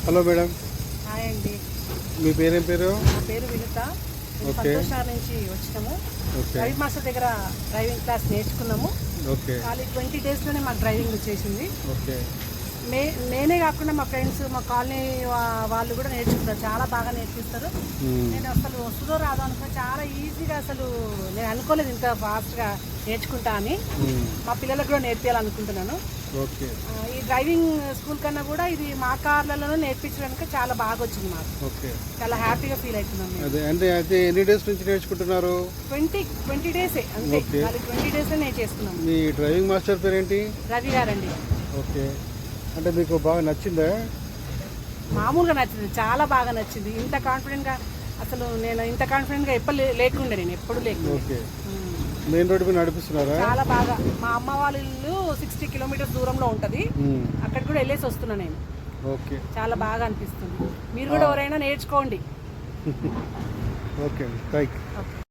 Hello madam. Hi అండి. మీ పేరేం పేరు? నా పేరు వినుత. సంతోషాల నుంచి వచ్చినాము. డ్రైవింగ్ మాస్టర్ దగ్గర డ్రైవింగ్ క్లాస్ నేర్చుకున్నాము. ఖాళీ 20 డేస్లోనే మాకు డ్రైవింగ్ వచ్చేసింది. నేనే కాకుండా మా ఫ్రెండ్స్, మా కాలనీ వాళ్ళు కూడా నేర్చుకుంటారు. చాలా బాగా నేర్పిస్తారు. నేను అసలు వస్తుందో రాదో అనుకో, చాలా ఈజీగా, అసలు నేను అనుకోలేదు ఇంత ఫాస్ట్గా నేర్చుకుంటా అని. మా పిల్లలకు కూడా నేర్పించాలనుకుంటున్నాను. ఈ డ్రైవింగ్ స్కూల్ కన్నా కూడా ఇది మా కార్లలో నేర్పించడానికి చాలా బాగా వచ్చింది మాకు. చాలా హ్యాపీగా ఫీల్ అవుతున్నాం. ఎన్ని డేస్ నుంచి నేర్చుకుంటున్నారు? 20 డేసే అంతే. 20 డేస్లో నేను చేసుకున్నాను. మీ డ్రైవింగ్ మాస్టర్ పేరేంటి? రవి గారండి. ఓకే. అంటే మీకు బాగా నచ్చిందా? మామూలుగా నచ్చింది, చాలా బాగా నచ్చింది. ఇంత కాన్ఫిడెంట్గా, అసలు నేను ఇంత కాన్ఫిడెంట్గా ఎప్పుడు లేకుండే, నేను ఎప్పుడు లేకుండే. మెయిన్ రోడ్ మీద నడిపిస్తున్నారా? చాలా బాగా. మా అమ్మ వాళ్ళ ఇల్లు 60 కిలోమీటర్స్ దూరంలో ఉంటుంది. అక్కడికి కూడా వెళ్ళేసి వస్తున్నా నేను. చాలా బాగా అనిపిస్తుంది. మీరు కూడా ఎవరైనా నేర్చుకోండి. ఓకే. Thank you.